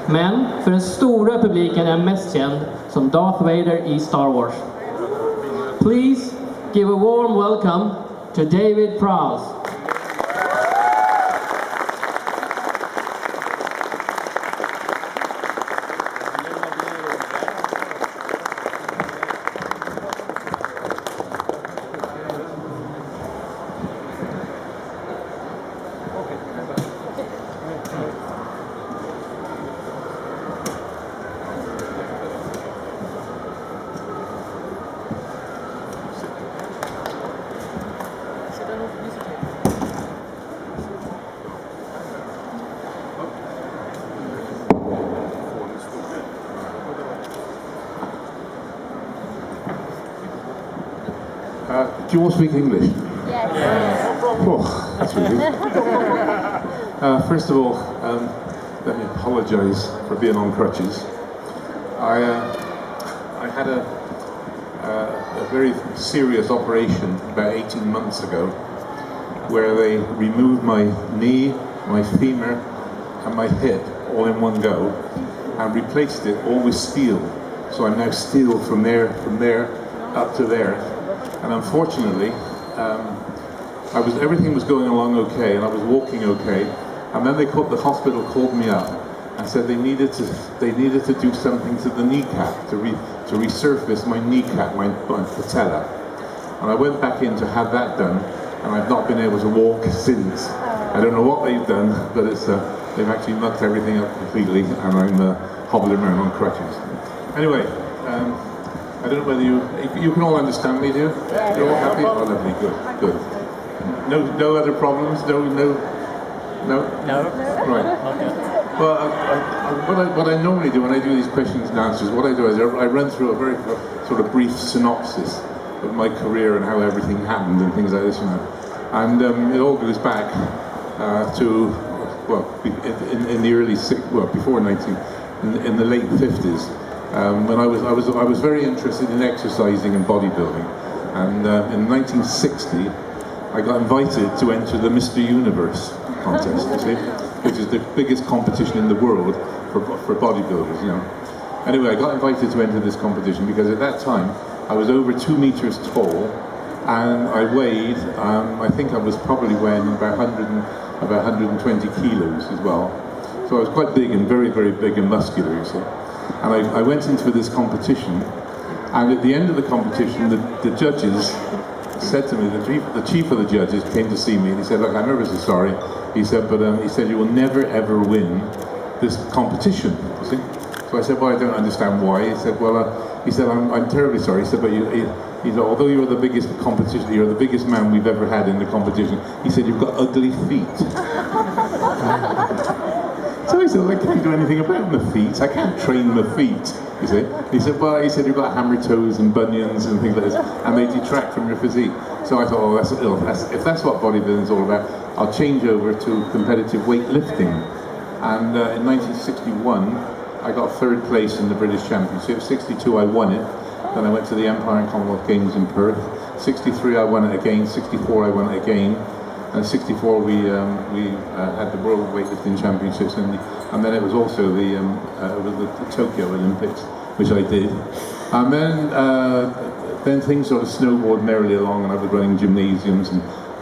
Men för den stora publiken är han mest känd som Darth Vader i Star Wars. Please give a warm welcome to David Prowse. Do you all speak English? Yes. Oh, that's really good. First of all, let me apologise for being on crutches. I had a very serious operation about 18 months ago where they removed my knee, my femur and my hip all in one go and replaced it all with steel. So I'm now steel from there up to there. And unfortunately, everything was going along okay, and I was walking okay. And then the hospital called me up and said they needed to do something to the kneecap to resurface my kneecap, my patella. And I went back in to have that done, and I've not been able to walk since. I don't know what they've done, but they've actually mucked everything up completely, and I'm hobbling around on crutches. Anyway. I don't know whether you can all understand me, do you? Yeah. You're all happy? Oh, lovely, good. No other problems? No? No. Right. Okay. Well, what I normally do when I do these questions and answers, what I do is I run through a very sort of brief synopsis of my career and how everything happened and things like this, you know. And it all goes back to, well, in the early, before 19, in the late 50s. When I was very interested in exercising and bodybuilding, and in 1960 I got invited to enter the Mr. Universe contest, you see, which is the biggest competition in the world for bodybuilders, you know. Anyway, I got invited to enter this competition because at that time I was over 2 meters tall, and I weighed, I think I was probably weighing about 120 kilos as well. So I was quite big and very, very big and muscular, you see. And I went into this competition, and at the end of the competition, the judges said to me, the chief of the judges came to see me, and he said, "Look, I'm ever so sorry." He said, "But he said you will never ever win this competition." You see? So I said, "Well, I don't understand why." He said, "Well, I'm terribly sorry." He said, "But he said, although you're the biggest competition, you're the biggest man we've ever had in the competition." He said, "You've got ugly feet." So he said, "Well, I can't do anything about my feet. I can't train my feet." You see? He said, "Well," he said, "you've got hammer toes and bunions and things like this, and they detract from your physique." So I thought, "Oh, if that's what bodybuilding is all about, I'll change over to competitive weightlifting." And in 1961, I got 3rd place in the British Championship. 62, I won it. Then I went to the Empire and Commonwealth Games in Perth. 63, I won it again. 64, I won it again. And 64 we had the World Weightlifting Championships, and then it was also the Tokyo Olympics, which I did. And then things sort of snowballed merrily along, and I was running gymnasiums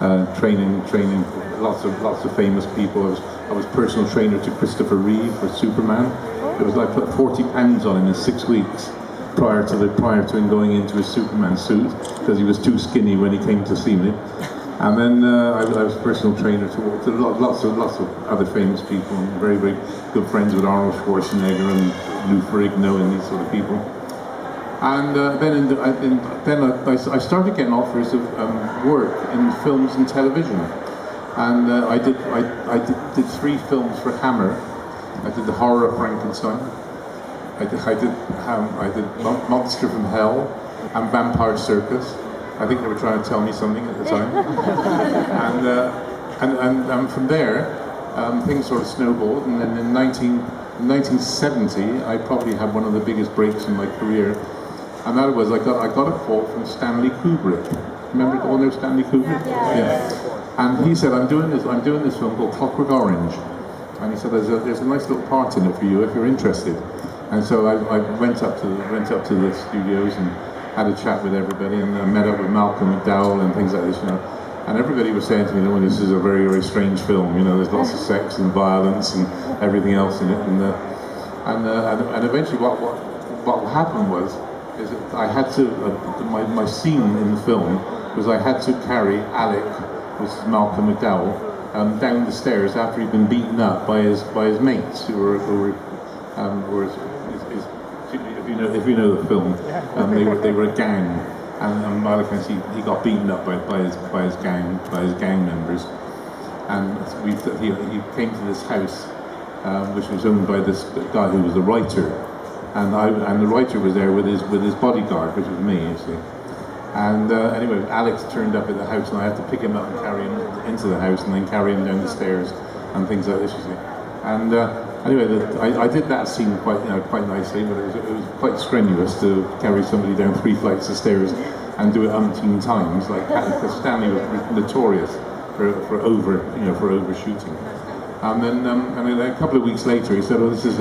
and training lots of famous people. I was personal trainer to Christopher Reeve for Superman. It was like I put 40 pounds on him in 6 weeks prior to him going into his Superman suit, because he was too skinny when he came to see me. And then I was personal trainer to lots of other famous people, and very, very good friends with Arnold Schwarzenegger and Lou Ferrigno and these sort of people. And then I started getting offers of work in films and television. And I did 3 films for Hammer. I did The Horror of Frankenstein. I did Monster from Hell and Vampire Circus. I think they were trying to tell me something at the time. and from there, things sort of snowballed. And then in 1970, I probably had one of the biggest breaks in my career. And that was, I got a call from Stanley Kubrick. Remember all know Stanley Kubrick? Yeah. And he said, I'm doing this film called Clockwork Orange. and he said, there's a nice little part in it for you if you're interested. And so I went up to the studios and had a chat with everybody, and I met up with Malcolm McDowell and things like this, you know. And everybody was saying to me, "Oh, this is a very, very strange film. You know, there's lots of sex and violence and everything else in it." And eventually, what happened was that I had to my scene in the film was I had to carry Alec, which is Malcolm McDowell, down the stairs after he'd been beaten up by his mates who were if you know the film, they were a gang, and Malcolm, he got beaten up by his gang members, and he came to this house which was owned by this guy who was a writer, and the writer was there with his bodyguard, which was me, you see. And anyway, Alex turned up at the house, and I had to pick him up and carry him into the house, and then carry him down the stairs, and things like this, you see. And anyway, I did that scene quite nicely, but it was quite strenuous to carry somebody down 3 flights of stairs and do it umpteen times. Like, because Stanley was notorious for overshooting. And then a couple of weeks later, he said, "Oh, this is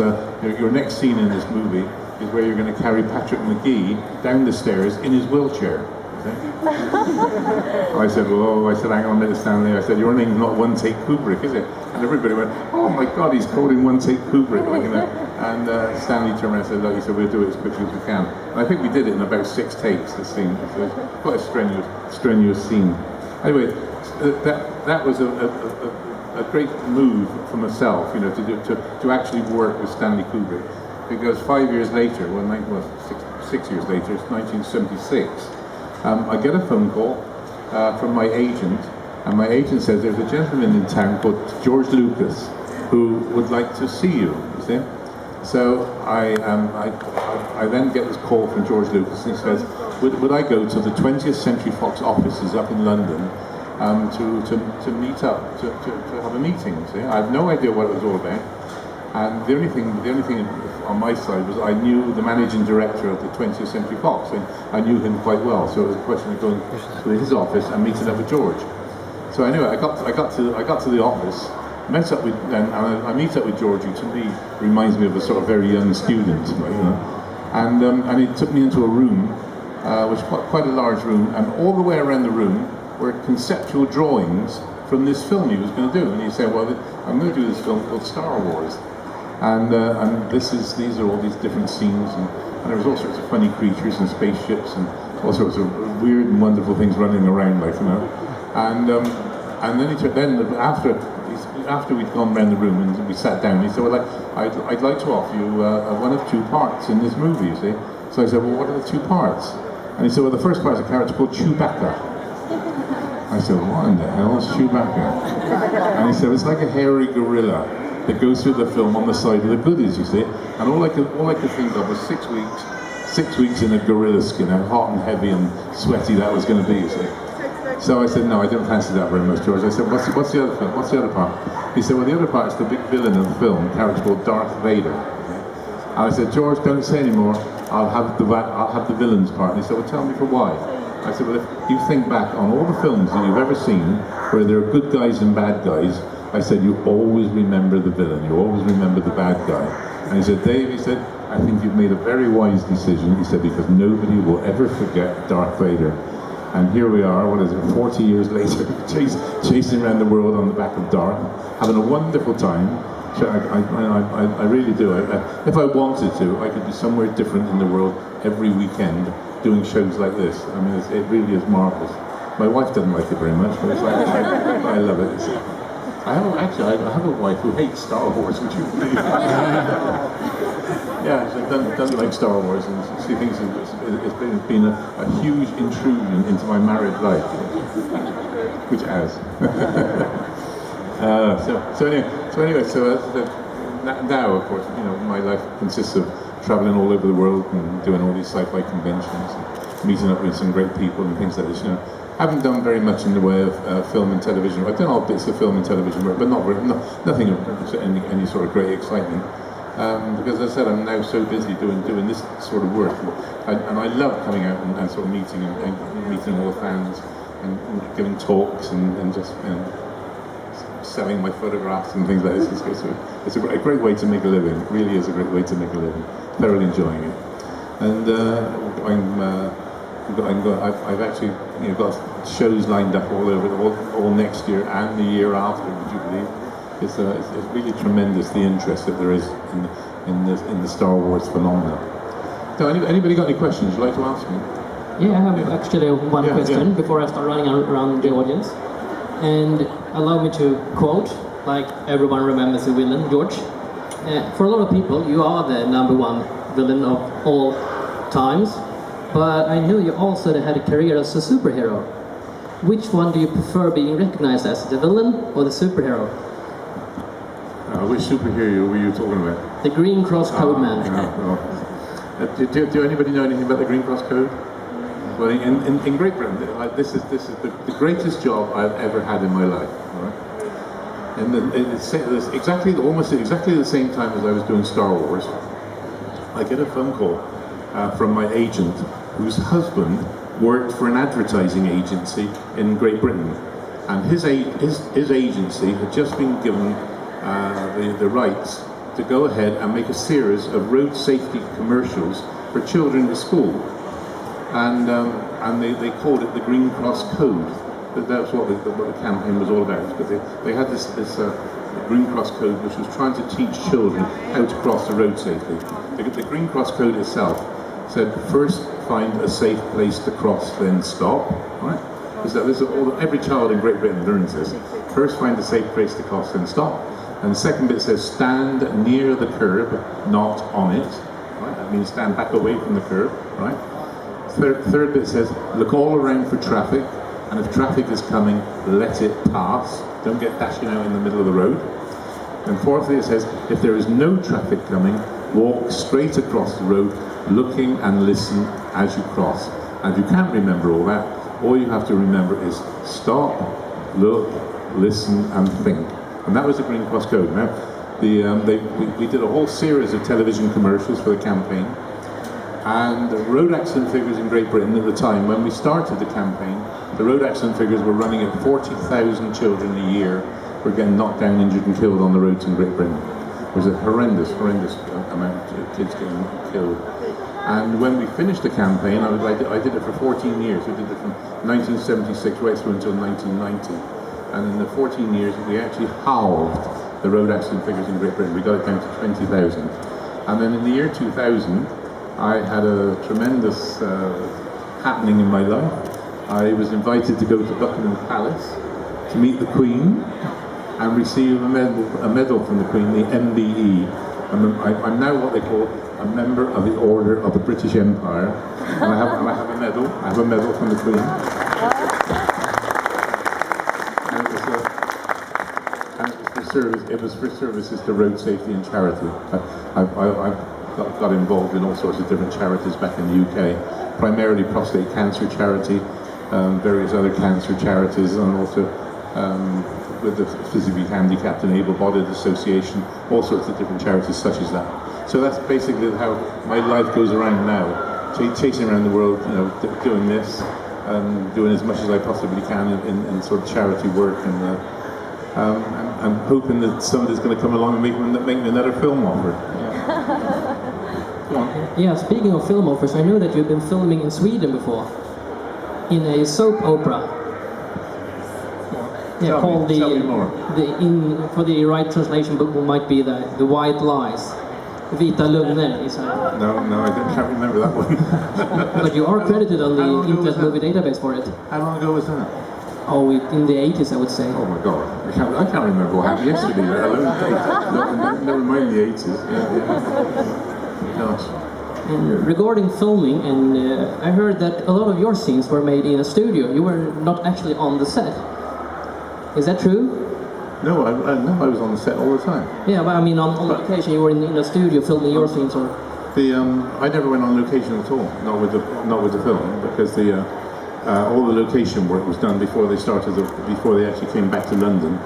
your next scene in this movie is where you're going to carry Patrick McGee down the stairs in his wheelchair." I said, "Hang on a minute, Stanley." I said, "Your name's not One Take Kubrick, is it?" And everybody went, "Oh my God, he's called him One Take Kubrick." Like, you know. And Stanley turned around and said, "Look," he said, "we'll do it as quickly as we can." And I think we did it in about 6 takes, the scene. So it was quite a strenuous scene. Anyway, that was a great move for myself, you know, to actually work with Stanley Kubrick. Because 5 years later, six years later, it's 1976, I get a phone call from my agent, and my agent says there's a gentleman in town called George Lucas who would like to see you see? So I then get this call from George Lucas, and he says, would I go to the 20th Century Fox offices up in London to meet up, to have a meeting, see? I have no idea what it was all about. And the only thing on my side was I knew the managing director of the 20th Century Fox, and I knew him quite well. So it was a question of going to his office and meeting up with George. So anyway, I got to the office, met up with, and I meet up with George, who to me reminds me of a sort of very young student, right, you know. And he took me into a room, which was quite a large room, and all the way around the room were conceptual drawings from this film he was going to do. And he said, "Well, I'm going to do this film called Star Wars." And these are all these different scenes, and there was all sorts of funny creatures and spaceships and all sorts of weird and wonderful things running around, like, you know. And then after we'd gone around the room and we sat down, he said, "Well, I'd like to offer you one of 2 parts in this movie, you see." So I said, "Well, what are the 2 parts?" And he said, "Well, the first part is a character called Chewbacca." I said, "What in the hell is Chewbacca?" And he said, "It's like a hairy gorilla that goes through the film on the side of the goodies, you see." And all I could think of was 6 weeks in a gorilla skin, how hot and heavy and sweaty that was going to be, you see. So I said, "No, I don't fancy that very much, George." I said, "What's the other film? What's the other part?" He said, "Well, the other part is the big villain of the film, a character called Darth Vader." And I said, "George, don't say anymore. I'll have the villain's part." And he said, "Well, tell me for why." I said, "Well, if you think back on all the films that you've ever seen where there are good guys and bad guys, I said, you always remember the villain, you always remember the bad guy." And he said, "Dave," he said, "I think you've made a very wise decision," he said, "because nobody will ever forget Darth Vader." And here we are, 40 years later, chasing around the world on the back of Darth, having a wonderful time. So I really do. If I wanted to, I could be somewhere different in the world every weekend doing shows like this. I mean, it really is marvellous. My wife doesn't like it very much, but it's like, I love it. I have a wife who hates Star Wars, would you believe? Yeah, she doesn't like Star Wars, and she thinks it's been a huge intrusion into my married life, which has. So anyway, now, of course, you know, my life consists of traveling all over the world and doing all these sci-fi conventions, and meeting up with some great people and things like this. You know, I haven't done very much in the way of film and television. I've done all bits of film and television work, but nothing of any sort of great excitement. Because as I said, I'm now so busy doing this sort of work, and I love coming out and sort of meeting all the fans and giving talks and just, you know, selling my photographs and things like this. It's a great way to make a living. It really is a great way to make a living. Thoroughly enjoying it. And I've actually got shows lined up all over, all next year and the year after. Would you believe? It's really tremendous the interest that there is in the Star Wars phenomenon. So, anybody got any questions you'd like to ask me? Yeah, I have actually one question before I start running around the audience. And allow me to quote, like everyone remembers the villain, George. For a lot of people, you are the #1 villain of all times. But I know you also had a career as a superhero. Which one do you prefer being recognized as, the villain or the superhero? Which superhero were you talking about? The Green Cross Code Man. Do anybody know anything about the Green Cross Code? Well, in Great Britain, this is the greatest job I've ever had in my life. All right? And it's almost exactly the same time as I was doing Star Wars, I get a phone call from my agent, whose husband worked for an advertising agency in Great Britain, and his agency had just been given the rights to go ahead and make a series of road safety commercials for children at school, and they called it the Green Cross Code. That's what the campaign was all about. But they had this Green Cross Code, which was trying to teach children how to cross the road safely. The Green Cross Code itself said, first find a safe place to cross, then stop. Right? Every child in Great Britain learns this. First find a safe place to cross, then stop. And the second bit says, stand near the curb, not on it. Right? That means stand back away from the curb. Right? Third bit says, look all around for traffic, and if traffic is coming, let it pass. Don't get dashing out in the middle of the road. And fourthly, it says, if there is no traffic coming, walk straight across the road, looking and listen as you cross. And if you can't remember all that, all you have to remember is stop, look, listen, and think. And that was the Green Cross Code. Now, we did a whole series of television commercials for the campaign, and the road accident figures in Great Britain at the time, when we started the campaign, the road accident figures were running at 40,000 children a year were getting knocked down, injured, and killed on the roads in Great Britain. It was a horrendous amount of kids getting killed. And when we finished the campaign, I did it for 14 years. We did it from 1976 right through until 1990. And in the 14 years, we actually halved the road accident figures in Great Britain. We got it down to 20,000. And then in the year 2000, I had a tremendous happening in my life. I was invited to go to Buckingham Palace to meet the Queen and receive a medal from the Queen, the MBE. I'm now what they call a member of the Order of the British Empire, and I have a medal. I have a medal from the Queen. It was for services to road safety and charity. I've got involved in all sorts of different charities back in the UK, primarily prostate cancer charity, various other cancer charities, and also with the Physically Handicapped and Able-Bodied Association, all sorts of different charities such as that. So that's basically how my life goes around now, chasing around the world, doing this, doing as much as I possibly can in sort of charity work, and I'm hoping that somebody's going to come along and make me another film offer. Go on. Yeah, speaking of film offers, I know that you've been filming in Sweden before, in a soap opera. Yeah, called for the right translation book might be the White Lies. Vita Lögner is No, I can't remember that one. But you are credited on the Internet Movie Database for it. How long ago was that? Oh, in the 80s, I would say. Oh my God, I can't remember what happened yesterday. Never mind the 80s. Yeah. Gosh. And regarding filming, and I heard that a lot of your scenes were made in a studio. You were not actually on the set. Is that true? No, I was on the set all the time. Yeah, but I mean, on location, you were in a studio filming your scenes, or? I never went on location at all. Not with the film, because all the location work was done before they actually came back to London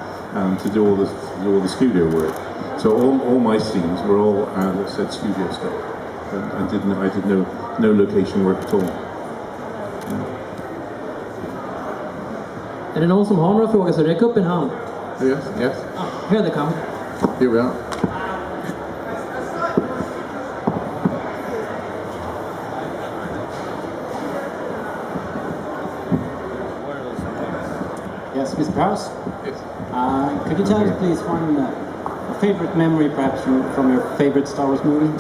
to do all the studio work. So all my scenes were all set studio stuff. I did no location work at all. Är det någon som har några frågor så räck upp en hand. Yes, yes. Oh, here they come. Here we are. Yes, Mr. Prowse. Yes. Could you tell us, please, one a favorite memory, perhaps, from your favorite Star Wars movie?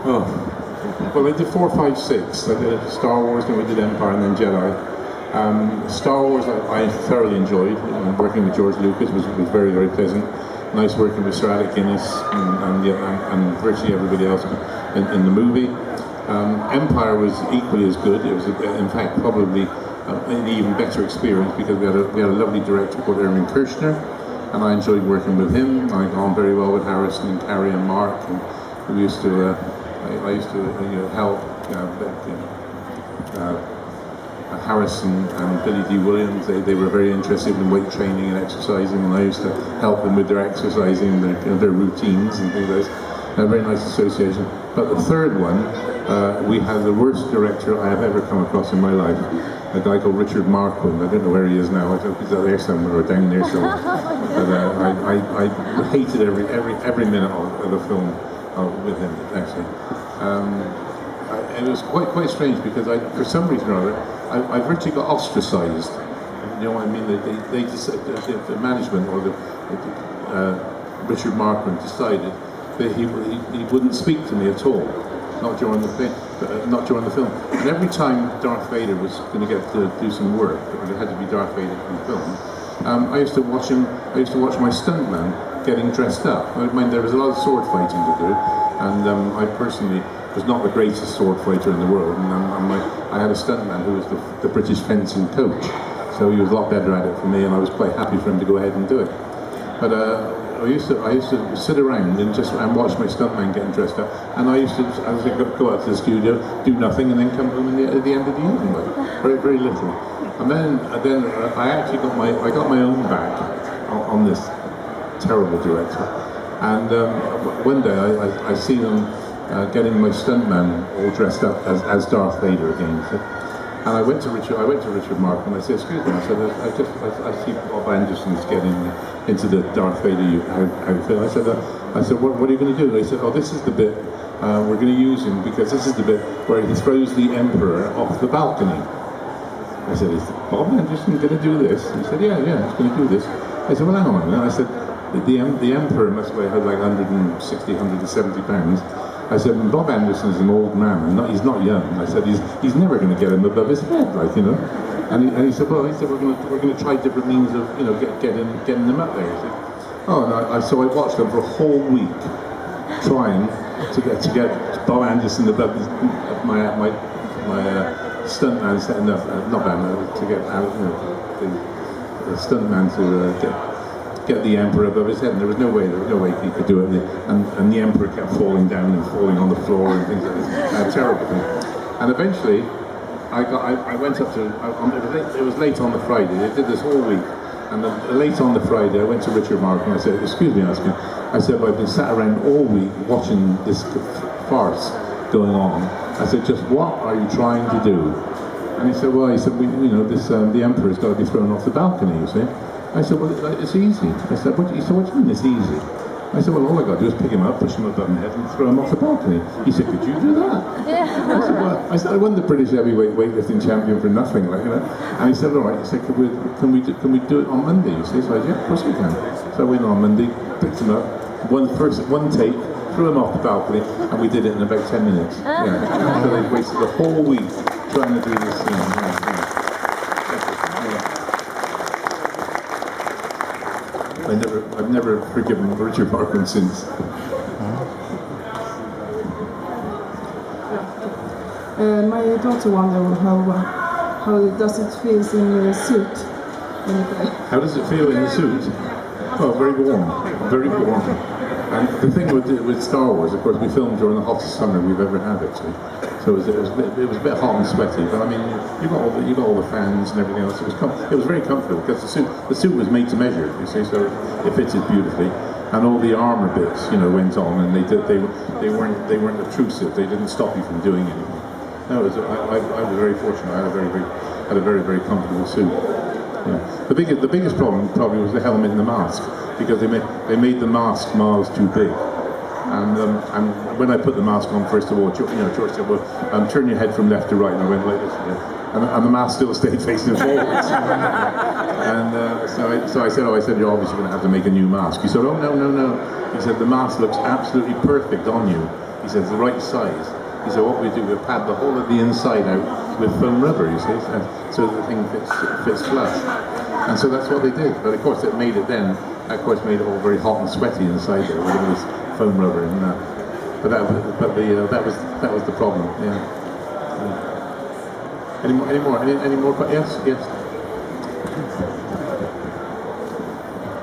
Oh, well, we did 4, 5, 6. I did Star Wars, then we did Empire, and then Jedi. Star Wars, I thoroughly enjoyed. Working with George Lucas was very, very pleasant. Nice working with Sir Alec Guinness and virtually everybody else in the movie. Empire was equally as good. It was, in fact, probably an even better experience because we had a lovely director called Irving Kershner, and I enjoyed working with him. I got on very well with Harrison and Carrie and Mark, and we used to. I used to help Harrison and Billy D. Williams. They were very interested in weight training and exercising, and I used to help them with their exercising, their routines and things like that. A very nice association. But the third one, we had the worst director I have ever come across in my life. A guy called Richard Marquand. I don't know where he is now. I think he's out there somewhere or down there somewhere. But I hated every minute of the film with him, actually. It was quite strange because for some reason or other, I virtually got ostracized. You know what I mean? They the management or Richard Marquand decided that he wouldn't speak to me at all. Not during the film. And every time Darth Vader was going to get to do some work, it had to be Darth Vader in the film. I used to watch my stuntman getting dressed up. I mean, there was a lot of sword fighting to do, and I personally was not the greatest sword fighter in the world. And I had a stuntman who was the British fencing coach, so he was a lot better at it for me, and I was quite happy for him to go ahead and do it. But I used to sit around and watch my stuntman getting dressed up, and I used to go out to the studio, do nothing, and then come home at the end of the evening, like, very, very little. And then I actually got my own back on this terrible director. And one day I see them getting my stuntman all dressed up as Darth Vader again. So, and I went to Richard Mark and I said, "Excuse me," I said, I see Bob Anderson's getting into the Darth Vader outfit. I said, what are you going to do? They said, "Oh, this is the bit we're going to use him because this is the bit where he throws the Emperor off the balcony." I said, "Is Bob Anderson going to do this?" He said, "Yeah, he's going to do this." I said, "Well, hang on a minute." I said, the Emperor must weigh like 160, 170 pounds. I said, Bob Anderson's an old man, and he's not young. I said, he's never going to get him above his head, like, you know. And he said, well, we're going to try different means of, you know, getting them up there. He said, oh, and so I watched them for a whole week, trying to get Bob Anderson above my stuntman setting up, not band, to get out, you know, the stuntman to get the Emperor above his head, and there was no way he could do it, and the Emperor kept falling down and falling on the floor and things like this. Terrible thing. And eventually, I went up to, it was late on the Friday, they did this whole week, and late on the Friday I went to Richard Mark and I said, "Excuse me," I said, "I've been sat around all week watching this farce going on." I said, "Just what are you trying to do?" And he said, the Emperor's got to be thrown off the balcony, you see. I said, "Well, it's easy." I said, what do you mean it's easy?" I said, "Well, all I got to do is pick him up, push him above my head, and throw him off the balcony." He said, "Could you do that?" Yeah. I said, "I won the British heavyweight weightlifting champion for nothing, like, you know." And he said, "All right." He said, "Can we do it on Monday?" You see, so I said, "Yeah, of course we can." So I went on Monday, picked him up, one take, threw him off the balcony, and we did it in about 10 minutes. Yeah. So they wasted a whole week trying to do this thing. I've never forgiven Richard Marquand since. My daughter wondered how does it feel in the suit when you play? How does it feel in the suit? Oh, very warm, very warm. And the thing with Star Wars, of course, we filmed during the hottest summer we've ever had, actually. So it was a bit hot and sweaty, but I mean, you got all the fans and everything else. It was very comfortable because the suit was made to measure, you see, so it fitted beautifully, and all the armor bits, you know, went on, and they weren't obtrusive. They didn't stop you from doing anything. No, I was very fortunate. I had a very comfortable suit. Yeah. The biggest problem probably was the helmet and the mask, because they made the mask miles too big. And when I put the mask on, first of all, George said, "Well, turn your head from left to right," and I went like this, and the mask still stayed facing forwards. And so I said, "You're obviously going to have to make a new mask." He said, "Oh no." He said, "The mask looks absolutely perfect on you." He said, "It's the right size." He said, "What we do, we pad the whole of the inside out with foam rubber, you see, so the thing fits flush." And so that's what they did. But of course, it made it all very hot and sweaty inside there with all this foam rubber and that. But that was the problem. Yeah. Any more? Yes.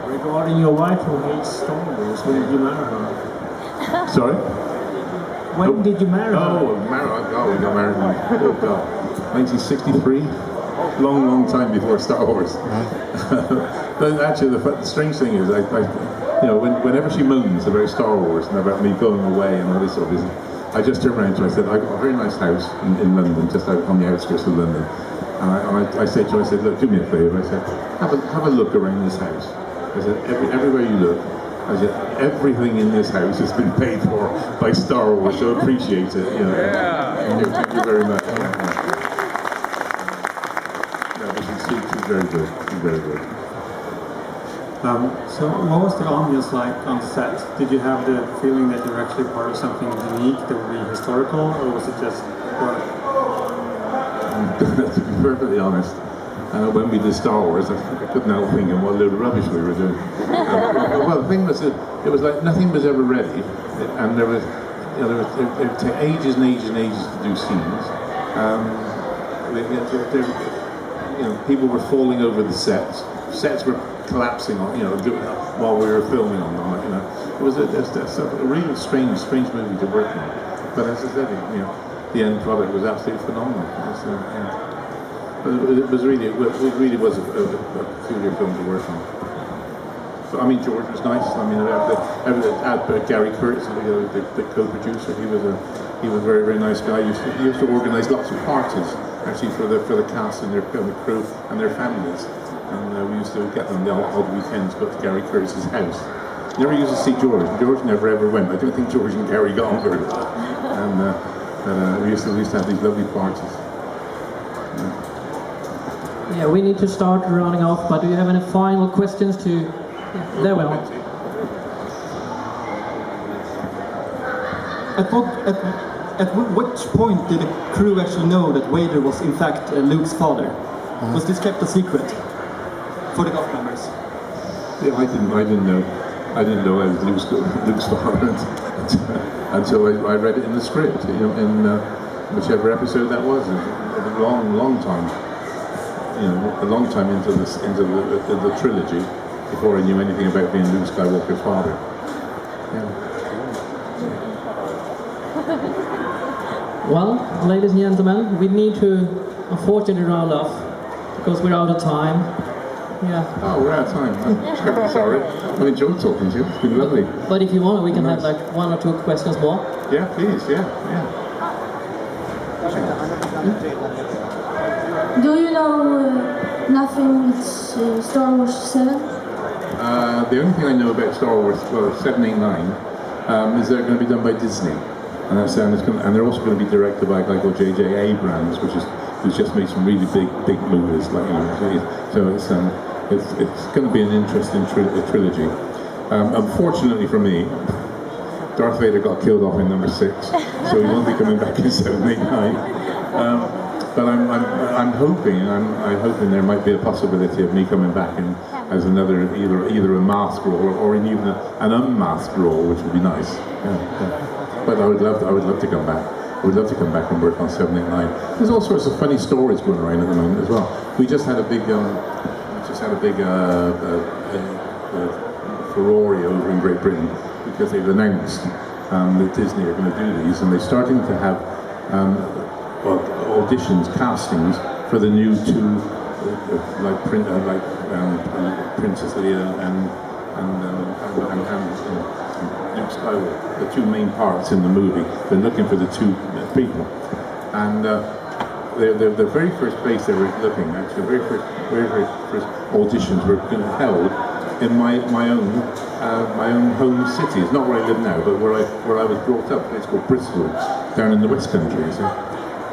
Regarding your wife who hates Star Wars, when did you marry her? Sorry? When did you marry her? Oh, we got married in 1963. Long time before Star Wars. But actually, the strange thing is, whenever she moans about Star Wars and about me going away and all this sort of business, I just turned around to her and I said, "I got a very nice house in London, just out on the outskirts of London." And I said to her, "Look, do me a favour." I said, have a look around this house." I said, everywhere you look, I said, everything in this house has been paid for by Star Wars, so appreciate it. Thank you very much. She's very good. She's very good. So what was the ambience like on set? Did you have the feeling that you were actually part of something unique that would be historical, or was it just work? To be perfectly honest, when we did Star Wars, I couldn't help thinking what a load of rubbish we were doing. Well, the thing was that it was like nothing was ever ready, and there would take ages and ages and ages to do scenes. People were falling over the sets. Sets were collapsing on, while we were filming on them. It was a really strange movie to work on. But as I said, the end product was absolutely phenomenal. But it really was a peculiar film to work on. But I mean, George was nice. I mean, Gary Curtis, the co-producer, he was a very, very nice guy. He used to organise lots of parties actually for the cast and their crew and their families. And we used to get them the odd weekends to go to Gary Curtis's house. Never used to see George. George never ever went. I don't think George and Gary got on very well. And we used to have these lovely parties. Yeah, we need to start rounding off, but do you have any final questions to... Yeah, there we are. At which point did the crew actually know that Vader was in fact Luke's father? Was this kept a secret for the cast members? Yeah, I didn't know. I didn't know I was Luke's father until I read it in the script. In whichever episode that was, a long time. A long time into the trilogy before I knew anything about being Luke Skywalker's father. Yeah. Well, ladies and gentlemen, we need to unfortunately round off because we're out of time. Yeah. Oh, we're out of time. I'm terribly sorry. I've enjoyed talking to you. It's been lovely. But if you want, we can have like 1 or 2 questions more. Yeah, please. Yeah. Do you know nothing with Star Wars 7? The only thing I know about Star Wars 789 is they're going to be done by Disney, and they're also going to be directed by a guy called J.J. Abrams, who's just made some really big movies. So it's going to be an interesting trilogy. Unfortunately for me, Darth Vader got killed off in number 6, so he won't be coming back in 789. But I'm hoping there might be a possibility of me coming back in as another either a masked role or even an unmasked role, which would be nice. Yeah. But I would love to come back. I would love to come back and work on 789. There's all sorts of funny stories going around at the moment as well. We just had a big furore over in Great Britain because they've announced that Disney are going to do these, and they're starting to have auditions, castings for the new 2, Princess Leia and Luke Skywalker, the 2 main parts in the movie. They're looking for the 2 people, and the very first place they were looking, actually, the very first auditions were held in my own home city. It's not where I live now, but where I was brought up. It's called Bristol, down in the West Country. You see?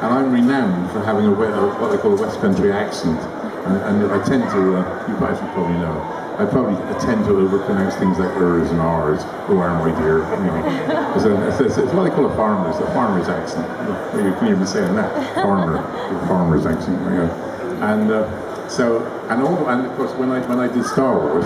And I'm renowned for having what they call a West Country accent. And I tend to, you guys probably know, I probably tend to overpronounce things like ers and rs. Oh, my dear. You know, it's what they call a farmer's accent. You can even say that, farmer's accent. You know. And and of course, when I did Star Wars,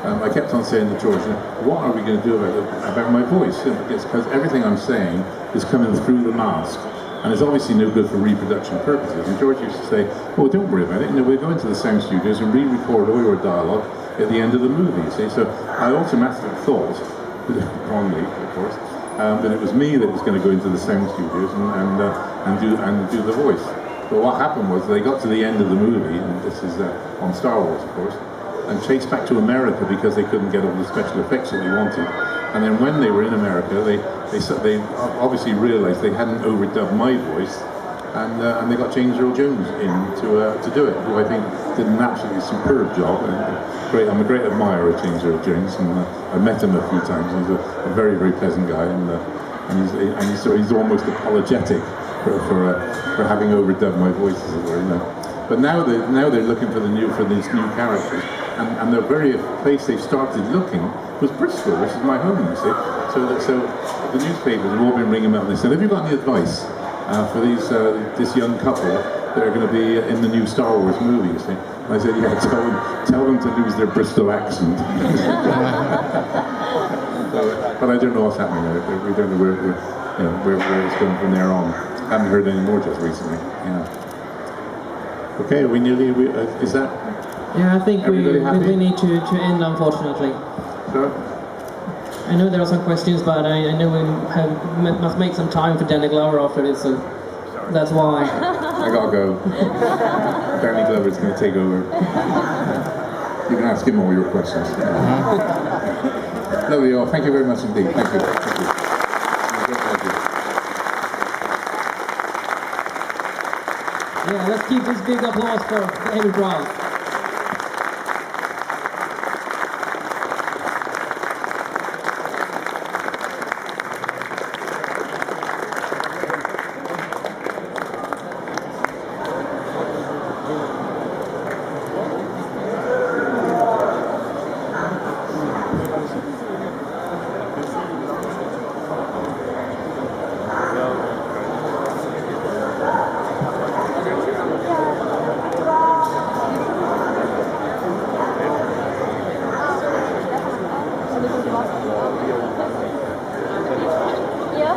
I kept on saying to George, what are we going to do about my voice? Because everything I'm saying is coming through the mask. And it's obviously no good for reproduction purposes. And George used to say, oh, don't worry about it. You know, we'll go into the sound studios and re-record all your dialogue at the end of the movie, see? So I automatically thought, wrongly, of course, that it was me that was going to go into the sound studios and do the voice. But what happened was they got to the end of the movie, and this is on Star Wars, of course, and chased back to America because they couldn't get all the special effects that they wanted. And then when they were in America, they obviously realised they hadn't overdubbed my voice, and they got James Earl Jones in to do it, who I think did an absolutely superb job. I'm a great admirer of James Earl Jones, and I've met him a few times. He's a very, very pleasant guy, and he's almost apologetic for having overdubbed my voice, as it were. You know. But now they're looking for these new characters. And the very place they started looking was Bristol, which is my home, you see. So the newspapers have all been ringing up and they said, have you got any advice for this young couple that are going to be in the new Star Wars movie, you see? And I said, yeah, tell them to lose their Bristol accent. But I don't know what's happening there. We don't know where it's going from there on. I haven't heard any more just recently. Yeah. Okay, are we nearly, is that? Yeah, I think we need to end, unfortunately. Sure. I know there are some questions, but I know we must make some time for Danny Glover after this, so that's why. I gotta go. Danny Glover's gonna take over. You can ask him all your questions. Lovely, all. Thank you very much indeed. Thank you. Thank you. Yeah, let's keep this big applause for David Prowse. Ja.